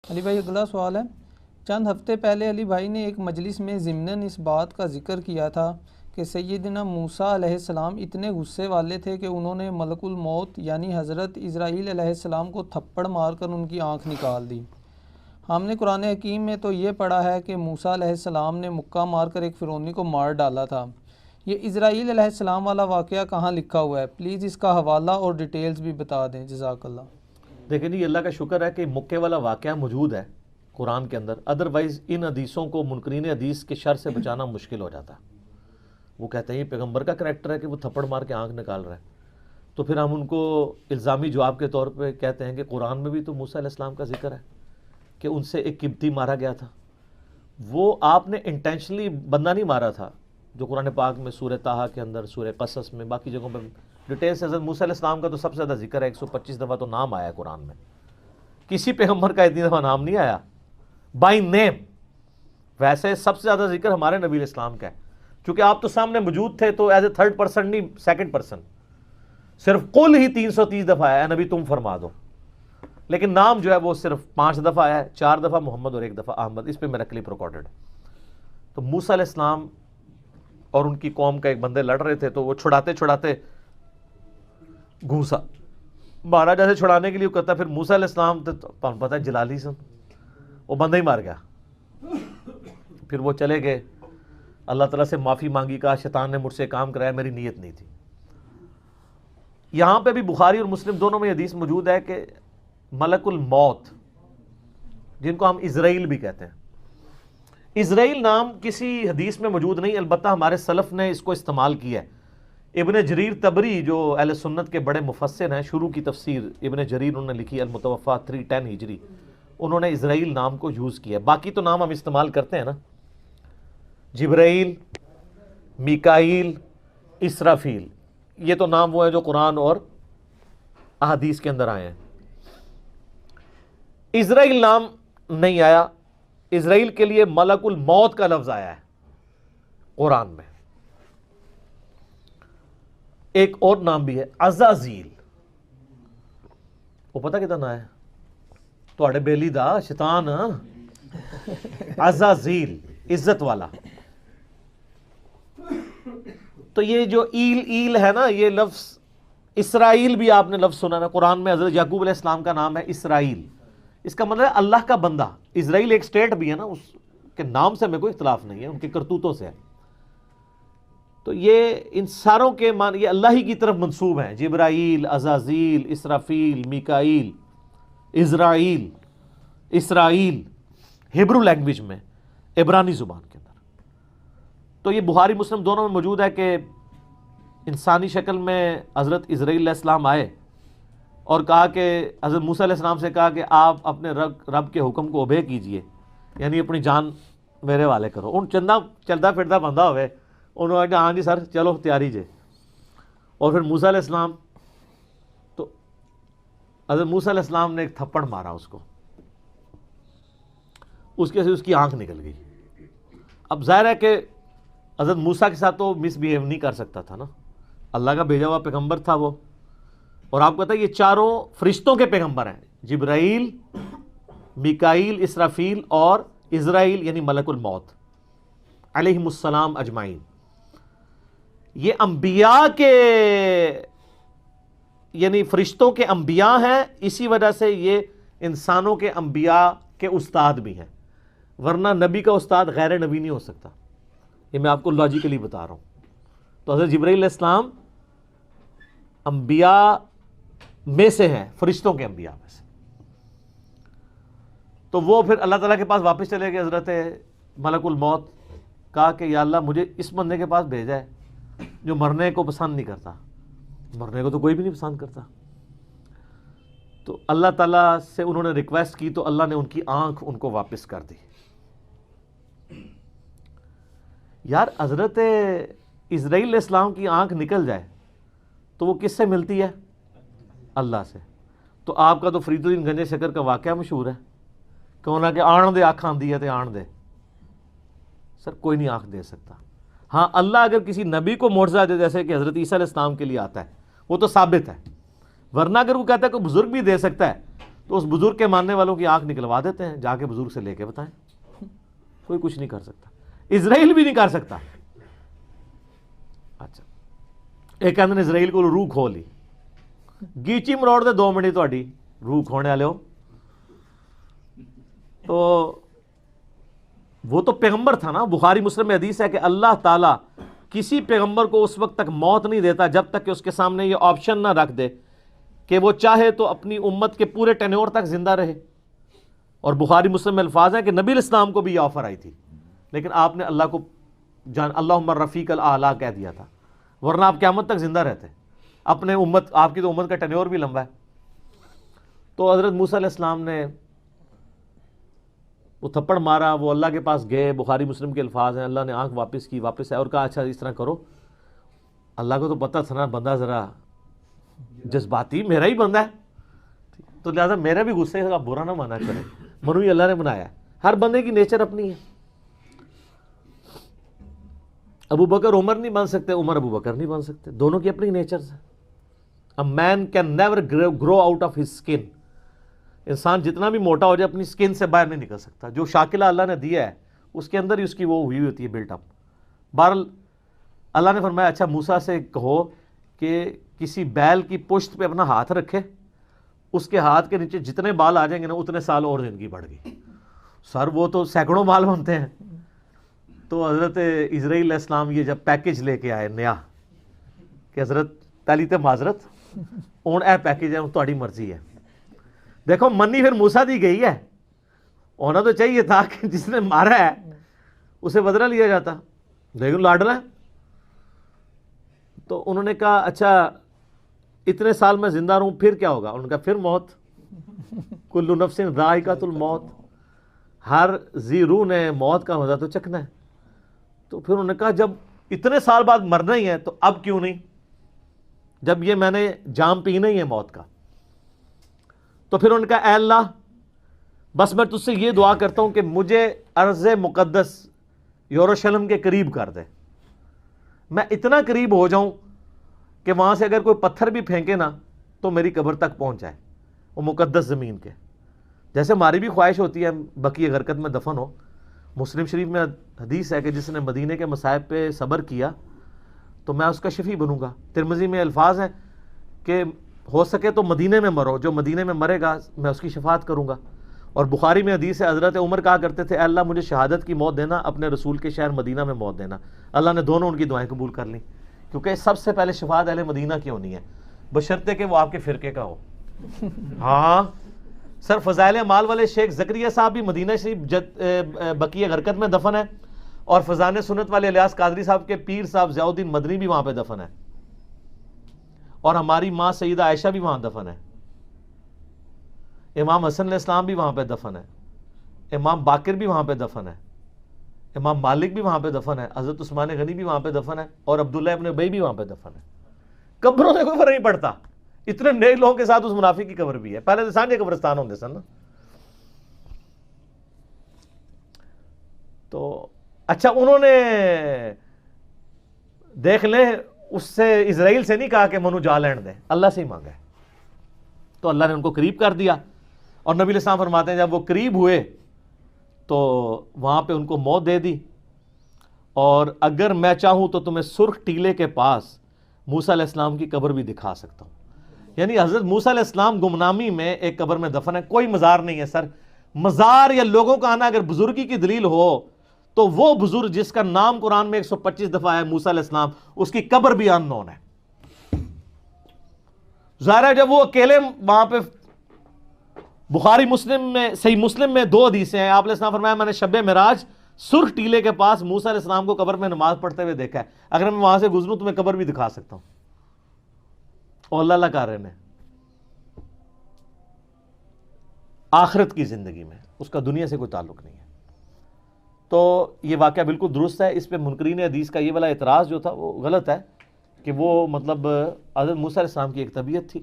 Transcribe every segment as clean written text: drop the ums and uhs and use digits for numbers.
علی بھائی اگلا سوال ہے، چند ہفتے پہلے علی بھائی نے ایک مجلس میں ضمناً اس بات کا ذکر کیا تھا کہ سیدنا موسیٰ علیہ السلام اتنے غصے والے تھے کہ انہوں نے ملک الموت یعنی حضرت اسرائیل علیہ السلام کو تھپڑ مار کر ان کی آنکھ نکال دی۔ ہم نے قرآن حکیم میں تو یہ پڑھا ہے کہ موسیٰ علیہ السلام نے مکہ مار کر ایک فرعونی کو مار ڈالا تھا۔ یہ اسرائیل علیہ السلام والا واقعہ کہاں لکھا ہوا ہے؟ پلیز اس کا حوالہ اور ڈیٹیلز بھی بتا دیں، جزاک اللہ۔ دیکھیں جی، اللہ کا شکر ہے کہ مکے والا واقعہ موجود ہے قرآن کے اندر، ادروائز ان حدیثوں کو منکرین حدیث کے شر سے بچانا مشکل ہو جاتا ہے۔ وہ کہتے ہیں یہ پیغمبر کا کریکٹر ہے کہ وہ تھپڑ مار کے آنکھ نکال رہا ہے، تو پھر ہم ان کو الزامی جواب کے طور پہ کہتے ہیں کہ قرآن میں بھی تو موسیٰ علیہ السلام کا ذکر ہے کہ ان سے ایک قبطی مارا گیا تھا۔ وہ آپ نے انٹینشنلی بندہ نہیں مارا تھا، جو قرآن پاک میں سورہ طٰہٰ کے اندر، سورہ قصص میں، باقی جگہوں پہ ڈیٹیل سے حضرت موسیٰ علیہ السلام کا تو سب سے زیادہ ذکر ہے، 125 دفعہ تو نام آیا ہے قرآن میں۔ کسی پیغمبر کا اتنی دفعہ نام نہیں آیا بائی نیم۔ ویسے سب سے زیادہ ذکر ہمارے نبی علیہ السلام کا ہے، چونکہ آپ تو سامنے موجود تھے تو ایز اے تھرڈ پرسن نہیں، سیکنڈ پرسن، صرف قل ہی 330 دفعہ آیا ہے، نبی تم فرما دو، لیکن نام جو ہے وہ صرف 5 دفعہ آیا ہے، 4 دفعہ محمد اور 1 دفعہ احمد، اس پہ میرا کلپ ریکارڈڈ۔ تو موسیٰ علیہ السلام اور ان کی قوم کا ایک بندے لڑ رہے تھے، تو وہ چھڑاتے چھڑاتے گھوسا مارا، جیسے چھڑانے کے لیے کرتا، پھر موسیٰ علیہ السلام تو پتہ ہے جلالی سن، وہ بندہ ہی مار گیا۔ پھر وہ چلے گئے، اللہ تعالیٰ سے معافی مانگی، کہا شیطان نے مجھ سے کام کرایا، میری نیت نہیں تھی۔ یہاں پہ بھی بخاری اور مسلم دونوں میں حدیث موجود ہے کہ ملک الموت، جن کو ہم اسرائیل بھی کہتے ہیں، اسرائیل نام کسی حدیث میں موجود نہیں، البتہ ہمارے سلف نے اس کو استعمال کیا ہے۔ ابن جریر طبری جو اہل سنت کے بڑے مفسر ہیں، شروع کی تفسیر ابن جریر انہوں نے لکھی، المتوفا 310 ہجری، انہوں نے اسرائیل نام کو یوز کیا۔ باقی تو نام ہم استعمال کرتے ہیں نا، جبرائیل، میکائیل، اسرافیل، یہ تو نام وہ ہیں جو قرآن اور احادیث کے اندر آئے ہیں۔ اسرائیل نام نہیں آیا، اسرائیل کے لیے ملک الموت کا لفظ آیا ہے قرآن میں۔ ایک اور نام بھی ہے عزازیل، وہ پتہ کتنا ہے تواڈے بیلی دا شیطان، عزازیل عزت والا۔ تو یہ جو ایل ہے نا، یہ لفظ اسرائیل بھی آپ نے لفظ سنا نا قرآن میں، حضرت یعقوب علیہ السلام کا نام ہے اسرائیل، اس کا مطلب ہے اللہ کا بندہ۔ اسرائیل ایک سٹیٹ بھی ہے نا، اس کے نام سے میں کوئی اختلاف نہیں ہے، ان کے کرتوتوں سے ہے۔ تو یہ ان ساروں کے معنی یہ اللہ ہی کی طرف منسوب ہیں، جبرائیل، عزازیل، اسرافیل، میکائیل، اسرائیل، اسرائیل، ہیبرو لینگویج میں، عبرانی زبان کے اندر۔ تو یہ بخاری مسلم دونوں میں موجود ہے کہ انسانی شکل میں حضرت اسرائیل علیہ السلام آئے اور کہا کہ حضرت موسیٰ علیہ السلام سے کہا کہ آپ اپنے رب کے حکم کو اوبے کیجئے، یعنی اپنی جان میرے والے کرو۔ ان چندہ چلتا پھرتا بندہ ہوئے، انہوں نے کہا ہاں جی سر چلو تیاری جے۔ اور پھر موسیٰ علیہ السلام، تو حضرت موسیٰ علیہ السلام نے ایک تھپڑ مارا اس کو، اس کے سے اس کی آنکھ نکل گئی۔ اب ظاہر ہے کہ حضرت موسیٰ کے ساتھ تو مس بیہیو نہیں کر سکتا تھا نا، اللہ کا بھیجا ہوا پیغمبر تھا وہ، اور آپ کو پتہ ہے یہ چاروں فرشتوں کے پیغمبر ہیں، جبرائیل، میکائیل، اسرافیل اور اسرائیل یعنی ملک الموت علیہم السلام اجمعین۔ یہ انبیاء کے یعنی فرشتوں کے انبیاء ہیں، اسی وجہ سے یہ انسانوں کے انبیاء کے استاد بھی ہیں، ورنہ نبی کا استاد غیر نبی نہیں ہو سکتا۔ یہ میں آپ کو لاجیکلی بتا رہا ہوں۔ تو حضرت جبرائیل علیہ السلام انبیاء میں سے ہیں، فرشتوں کے انبیاء میں سے۔ تو وہ پھر اللہ تعالیٰ کے پاس واپس چلے گئے، حضرت ملک الموت، کہا کہ یا اللہ مجھے اس بندے کے پاس بھیجا ہے جو مرنے کو پسند نہیں کرتا، مرنے کو تو کوئی بھی نہیں پسند کرتا۔ تو اللہ تعالیٰ سے انہوں نے ریکویسٹ کی تو اللہ نے ان کی آنکھ ان کو واپس کر دی۔ یار حضرت اسرائیل علیہ السلام کی آنکھ نکل جائے تو وہ کس سے ملتی ہے؟ اللہ سے۔ تو آپ کا تو فرید الدین گنج شکر کا واقعہ مشہور ہے کہ انہوں نے کہ آن دے آنکھ آندی ہے تو آن دے۔ سر کوئی نہیں آنکھ دے سکتا۔ ہاں اللہ اگر کسی نبی کو معجزہ دے، جیسے کہ حضرت عیسیٰ علیہ السلام کے لیے آتا ہے، وہ تو ثابت ہے، ورنہ اگر وہ کہتا ہے کہ بزرگ بھی دے سکتا ہے تو اس بزرگ کے ماننے والوں کی آنکھ نکلوا دیتے ہیں، جا کے بزرگ سے لے کے بتائیں. کوئی کچھ نہیں کر سکتا، اسرائیل بھی نہیں کر سکتا. اچھا ایک کہتے ہیں اسرائیل کو روح کھو لی، گیچی مروڑ دے 2 منٹ تہاڈی روح کھونے والے ہو. تو وہ تو پیغمبر تھا نا. بخاری مسلم میں حدیث ہے کہ اللہ تعالیٰ کسی پیغمبر کو اس وقت تک موت نہیں دیتا جب تک کہ اس کے سامنے یہ آپشن نہ رکھ دے کہ وہ چاہے تو اپنی امت کے پورے ٹینیور تک زندہ رہے. اور بخاری مسلم میں الفاظ ہیں کہ نبی علیہ السلام کو بھی یہ آفر آئی تھی، لیکن آپ نے اللہ کو اللہم رفیق الاعلیٰ کہہ دیا تھا، ورنہ آپ قیامت تک زندہ رہتے. اپنے امت، آپ کی تو امت کا ٹینیور بھی لمبا ہے. تو حضرت موسیٰ علیہ السلام نے وہ تھپڑ مارا، وہ اللہ کے پاس گئے. بخاری مسلم کے الفاظ ہیں، اللہ نے آنکھ واپس کی، واپس آئے اور کہا اچھا اس طرح کرو. اللہ کو تو پتہ تھا نا بندہ ذرا جذباتی، میرا ہی بندہ ہے، تو لہٰذا میرا بھی غصے کا برا نہ مانا کرے. منو ہی اللہ نے بنایا ہے، ہر بندے کی نیچر اپنی ہے. ابو بکر عمر نہیں بن سکتے، عمر ابو بکر نہیں بن سکتے، دونوں کی اپنی نیچرز ہیں. A man can never grow out of his skin. انسان جتنا بھی موٹا ہو جائے اپنی سکن سے باہر نہیں نکل سکتا. جو شاکلہ اللہ نے دیا ہے اس کے اندر ہی اس کی وہ ہوئی ہوتی ہے بلٹ اپ. بہرحال اللہ نے فرمایا اچھا موسیٰ سے کہو کہ کسی بیل کی پشت پہ اپنا ہاتھ رکھے، اس کے ہاتھ کے نیچے جتنے بال آ جائیں گے نا اتنے سال اور زندگی بڑھ گئی. سر وہ تو سینکڑوں بال بنتے ہیں. تو حضرت اسرائیل علیہ السلام یہ جب پیکج لے کے آئے نیا کہ حضرت پہلی تے معذرت ہوں اے پیکج ہے تہاڈی مرضی ہے. دیکھو منی پھر موسیٰ دی گئی ہے، ہونا تو چاہیے تھا کہ جس نے مارا ہے اسے بدلہ لیا جاتا، لیکن لاڈلا ہے. تو انہوں نے کہا اچھا اتنے سال میں زندہ رہوں پھر کیا ہوگا؟ انہوں نے کہا پھر موت. کل نفس ذائقۃ الموت، ہر ذی روح نے موت کا مزہ تو چکھنا ہے. تو پھر انہوں نے کہا جب اتنے سال بعد مرنا ہی ہے تو اب کیوں نہیں، جب یہ میں نے جام پینا ہی ہے موت کا. تو پھر انہوں نے کہا اے اللہ بس میں تجھ سے یہ دعا کرتا ہوں کہ مجھے ارض مقدس یروشلم کے قریب کر دے، میں اتنا قریب ہو جاؤں کہ وہاں سے اگر کوئی پتھر بھی پھینکے نا تو میری قبر تک پہنچ جائے، وہ مقدس زمین کے. جیسے ہماری بھی خواہش ہوتی ہے بقیع غرقد میں دفن ہو. مسلم شریف میں حدیث ہے کہ جس نے مدینے کے مصائب پہ صبر کیا تو میں اس کا شفیع بنوں گا. ترمذی میں الفاظ ہیں کہ ہو سکے تو مدینے میں مرو، جو مدینے میں مرے گا میں اس کی شفاعت کروں گا. اور بخاری میں حدیث ہے حضرت عمر کہا کرتے تھے اے اللہ مجھے شہادت کی موت دینا، اپنے رسول کے شہر مدینہ میں موت دینا. اللہ نے دونوں ان کی دعائیں قبول کر لیں، کیونکہ سب سے پہلے شفاعت اہل مدینہ کی ہونی ہے، بشرطے کہ وہ آپ کے فرقے کا ہو. ہاں سر فضائل اعمال والے شیخ زکریا صاحب بھی مدینہ شریف بقیع غرقد میں دفن ہے، اور فضان سنت والے الیاس قادری صاحب کے پیر صاحب ضیاء الدین مدنی بھی وہاں پہ دفن ہے، اور ہماری ماں سیدہ عائشہ بھی وہاں دفن ہے، امام حسن علیہ السلام بھی وہاں پہ دفن ہے، امام باقر بھی وہاں پہ دفن ہے، امام مالک بھی وہاں پہ دفن ہے، حضرت عثمان غنی بھی وہاں پہ دفن ہے، اور عبداللہ ابن ابی بھی وہاں پہ دفن ہے. قبروں سے کوئی فرق نہیں پڑتا، اتنے نیک لوگوں کے ساتھ اس منافق کی قبر بھی ہے. پہلے تو سانجے قبرستان ہوندے سن نا. تو اچھا انہوں نے دیکھ لیں اس سے اسرائیل سے نہیں کہا کہ منو جا لین دے، اللہ سے ہی مانگا ہے. تو اللہ نے ان کو قریب کر دیا، اور نبی علیہ السلام فرماتے ہیں جب وہ قریب ہوئے تو وہاں پہ ان کو موت دے دی. اور اگر میں چاہوں تو تمہیں سرخ ٹیلے کے پاس موسیٰ علیہ السلام کی قبر بھی دکھا سکتا ہوں. یعنی حضرت موسیٰ علیہ السلام گمنامی میں ایک قبر میں دفن ہے، کوئی مزار نہیں ہے. سر مزار یا لوگوں کا آنا اگر بزرگی کی دلیل ہو تو وہ بزرگ جس کا نام قرآن میں 125 دفعہ ہے موسیٰ علیہ السلام، اس کی قبر بھی ان نون ہے. ظاہر ہے جب وہ اکیلے وہاں پہ، بخاری مسلم میں صحیح مسلم میں 2 حدیثیں ہیں، آپ علیہ السلام فرمایا میں نے شب معراج سرخ ٹیلے کے پاس موسیٰ علیہ السلام کو قبر میں نماز پڑھتے ہوئے دیکھا ہے، اگر میں وہاں سے گزروں تو میں قبر بھی دکھا سکتا ہوں. اور اللہ کر رہے ہیں آخرت کی زندگی میں، اس کا دنیا سے کوئی تعلق نہیں ہے. تو یہ واقعہ بالکل درست ہے. اس پہ منکرین حدیث کا یہ والا اعتراض جو تھا وہ غلط ہے کہ وہ مطلب حضرت موسیٰ علیہ السلام کی ایک طبیعت تھی،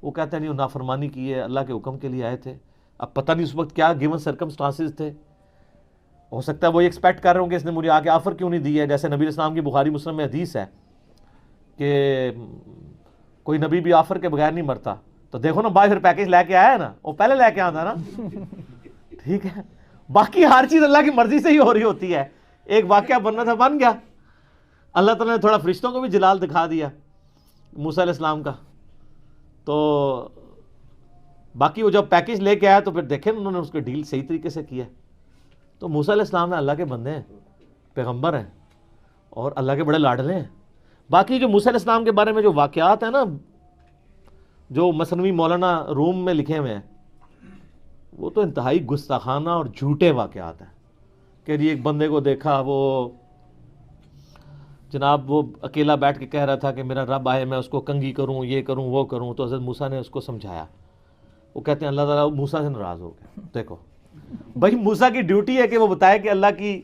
وہ کہتے ہیں نہیں وہ نافرمانی کی ہے، اللہ کے حکم کے لیے آئے تھے. اب پتہ نہیں اس وقت کیا گیون سرکمسٹانسز تھے، ہو سکتا ہے وہ یہ ایکسپیکٹ کر رہے ہوں کہ اس نے مجھے آگے آفر کیوں نہیں دی ہے. جیسے نبی علیہ السلام کی بخاری مسلم میں حدیث ہے کہ کوئی نبی بھی آفر کے بغیر نہیں مرتا، تو دیکھو نا بھائی پھر پیکج لے کے آیا ہے نا, وہ پہلے لے کے آتا نا, ٹھیک ہے. باقی ہر چیز اللہ کی مرضی سے ہی ہو رہی ہوتی ہے. ایک واقعہ بننا تھا, بن گیا. اللہ تعالیٰ نے تھوڑا فرشتوں کو بھی جلال دکھا دیا موسیٰ علیہ السلام کا. تو باقی وہ جب پیکج لے کے آیا تو پھر دیکھیں انہوں نے اس کو ڈیل صحیح طریقے سے کیا. تو موسیٰ علیہ السلام اللہ کے بندے ہیں, پیغمبر ہیں, اور اللہ کے بڑے لاڈلے ہیں. باقی جو موسیٰ علیہ السلام کے بارے میں جو واقعات ہیں نا, جو مثنوی مولانا روم میں لکھے ہوئے ہیں, وہ تو انتہائی گستاخانہ اور جھوٹے واقعات ہیں. کہ جی ایک بندے کو دیکھا, وہ جناب وہ اکیلا بیٹھ کے کہہ رہا تھا کہ میرا رب آئے, میں اس کو کنگھی کروں, یہ کروں, وہ کروں. تو حضرت موسیٰ نے اس کو سمجھایا. وہ کہتے ہیں اللہ تعالیٰ موسیٰ سے ناراض ہو گیا. دیکھو بھائی, موسیٰ کی ڈیوٹی ہے کہ وہ بتائے کہ اللہ کی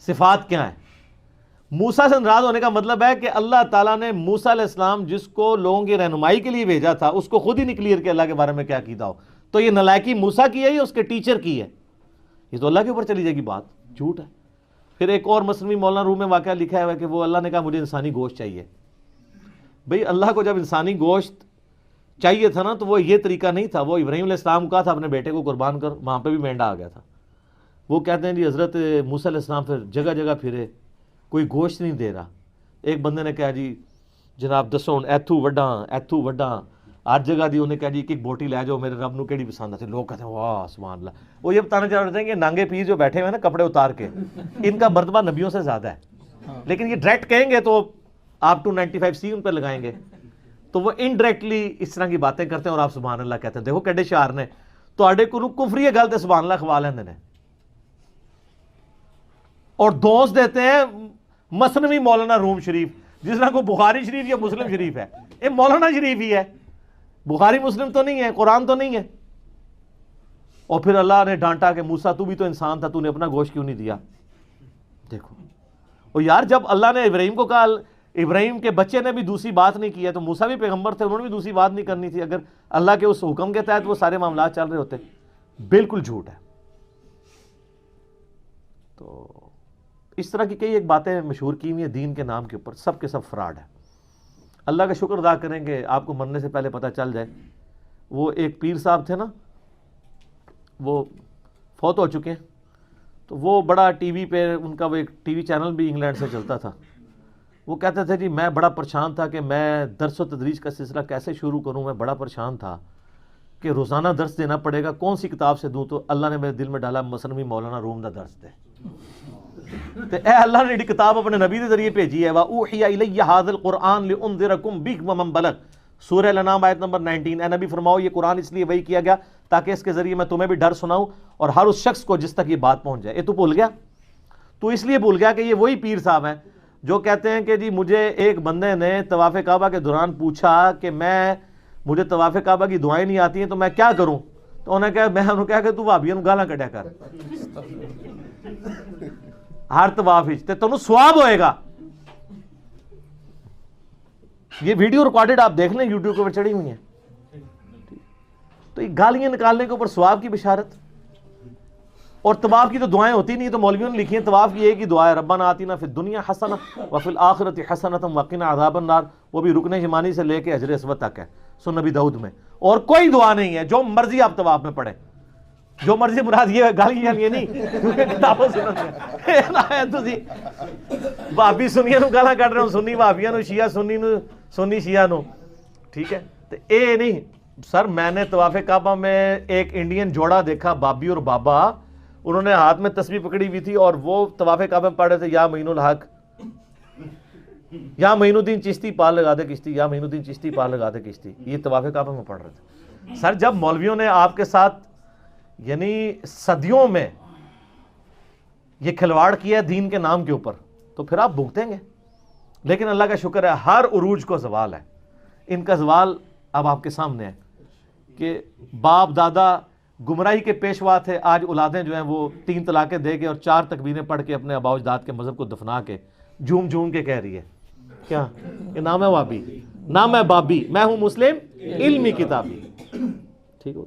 صفات کیا ہیں. موسیٰ سے ناراض ہونے کا مطلب ہے کہ اللہ تعالیٰ نے موسیٰ علیہ السلام جس کو لوگوں کی رہنمائی کے لیے بھیجا تھا, اس کو خود ہی نہیں کلیئر کہ اللہ کے بارے میں کیا عقیدہ ہو. تو یہ نلائکی موسیٰ کی ہے یا اس کے ٹیچر کی ہے؟ یہ تو اللہ کے اوپر چلی جائے گی بات, جھوٹ ہے. پھر ایک اور مثنوی مولانا روم میں واقعہ لکھا ہوا ہے کہ وہ اللہ نے کہا مجھے انسانی گوشت چاہیے. بھئی اللہ کو جب انسانی گوشت چاہیے تھا نا, تو وہ یہ طریقہ نہیں تھا. وہ ابراہیم علیہ السلام کا تھا اپنے بیٹے کو قربان کر, وہاں پہ بھی مینڈا آ گیا تھا. وہ کہتے ہیں جی حضرت موسیٰ علیہ السلام پھر جگہ جگہ پھرے, کوئی گوشت نہیں دے رہا. ایک بندے نے کہا جی جناب دسو ایتھو وڈاں ہر جگہ دی. انہیں کہا جی ایک بوٹی لے جاؤ, میرے رب نو کیڑی پسند آتی. لوگ کہتے ہیں واہ سبحان اللہ. وہ یہ بتانا چاہ رہے ہیں کہ نانگے پیر جو بیٹھے ہوئے ہیں نا کپڑے اتار کے, ان کا مرتبہ نبیوں سے زیادہ ہے. لیکن یہ ڈائریکٹ کہیں گے تو آپ 295C ان پہ لگائیں گے, تو وہ انڈائریکٹلی اس طرح کی باتیں کرتے ہیں اور آپ سبحان اللہ کہتے ہیں. دیکھو کیڈے شعار نے تو آڈے کو کفری ہے گل تے سبحان اللہ کھوا لیندے نے, اور دوست دیتے ہیں مثنوی مولانا روم شریف, جس طرح کو بخاری شریف یا مسلم شریف ہے. یہ مولانا شریف ہی ہے, بخاری مسلم تو نہیں ہے, قرآن تو نہیں ہے. اور پھر اللہ نے ڈانٹا کہ موسیٰ تو بھی تو انسان تھا, تو نے اپنا گوشت کیوں نہیں دیا. دیکھو اور یار, جب اللہ نے ابراہیم کو کہا, ابراہیم کے بچے نے بھی دوسری بات نہیں کی ہے, تو موسیٰ بھی پیغمبر تھے, انہوں نے بھی دوسری بات نہیں کرنی تھی. اگر اللہ کے اس حکم کے تحت وہ سارے معاملات چل رہے ہوتے. بالکل جھوٹ ہے. تو اس طرح کی کئی ایک باتیں مشہور کی ہوئی ہیں دین کے نام کے اوپر, سب کے سب فراڈ ہے. اللہ کا شکر ادا کریں کہ آپ کو مرنے سے پہلے پتہ چل جائے. وہ ایک پیر صاحب تھے نا, وہ فوت ہو چکے ہیں. تو وہ بڑا ٹی وی پہ ان کا وہ ایک ٹی وی چینل بھی انگلینڈ سے چلتا تھا. وہ کہتے تھے جی میں بڑا پریشان تھا کہ میں درس و تدریس کا سلسلہ کیسے شروع کروں. میں بڑا پریشان تھا کہ روزانہ درس دینا پڑے گا, کون سی کتاب سے دوں. تو اللہ نے میرے دل میں ڈالا مثنوی مولانا روم دا درس دے. تو اے اللہ نے ایک کتاب اپنے نبی کے ذریعے بھیجی ہے, وَأُوحِيَ إِلَيَّ هَذَا الْقُرْآنُ لِأُنذِرَكُم بِهِ وَمَن بَلَغَ. سورہ الانعام آیت نمبر 19. اے نبی فرماؤ یہ قرآن اس لیے وحی کیا گیا تاکہ اس کے ذریعے میں تمہیں بھی ڈر سناؤں اور ہر اس شخص کو جس تک یہ بات پہنچ جائے. یہ تو بھول گیا, تو اس لیے بھول گیا کہ یہ وہی پیر صاحب ہیں جو کہتے ہیں کہ جی مجھے ایک بندے نے طواف کعبہ کے دوران پوچھا کہ مجھے طواف کعبہ کی دعائیں نہیں آتی ہیں تو میں کیا کروں. تو انہوں نے کہا, میں انہوں نے کہا کہ تو وہابیوں نوں گالاں کڈیا کر, ہر طواف تے تینوں ثواب ہوئے گا. یہ ویڈیو ریکارڈڈ آپ دیکھ لیں, یوٹیوب کے اوپر چڑھی ہوئی ہیں. تو یہ گالیاں نکالنے کے اوپر ثواب کی بشارت, اور طواف کی تو دعائیں ہوتی نہیں. تو مولویوں نے لکھی ہیں طواف کی ایک ہی دعا ہے, ربنا آتنا فی الدنیا حسنہ وفی الآخرۃ حسنۃ وقنا عذاب النار. وہ بھی رکن یمانی سے لے کے حجر اسود تک ہے سنن نبی داؤد میں. اور کوئی دعا نہیں ہے, جو مرضی آپ طواف میں پڑھیں, جو مرضی. مراد یہ گالیاں یہ نہیں کتابوں سے بھابی سنیاں نو گالاں کڈ رہے ہو, سنی بھابیاں نو, شیعہ سنی نو, سنی شیعہ نو, ٹھیک ہے. تو اے نہیں سر, میں نے طواف کعبہ میں ایک انڈین جوڑا دیکھا, بابی اور بابا, انہوں نے ہاتھ میں تسبیح پکڑی ہوئی تھی اور وہ طواف کعبہ میں پڑھ رہے تھے یا معین الحق, یا معین الدین چشتی پار لگا دے کشتی, یا معین الدین چشتی پار لگا دے کشتی. یہ طواف کعبہ میں پڑھ رہے تھے. سر جب مولویوں نے آپ کے ساتھ یعنی صدیوں میں یہ کھلواڑ کیا دین کے نام کے اوپر, تو پھر آپ بھگتیں گے. لیکن اللہ کا شکر ہے ہر عروج کو زوال ہے. ان کا زوال اب آپ کے سامنے ہے کہ باپ دادا گمراہی کے پیشوا تھے, آج اولادیں جو ہیں وہ 3 طلاقیں دے کے اور 4 تکبیریں پڑھ کے اپنے آباء و اجداد کے مذہب کو دفنا کے جھوم جھوم کے کہہ رہی ہے کیا کہ نام ہے وابی, نام ہے بابی, میں ہوں مسلم علمی کتابی. ٹھیک ہوگا.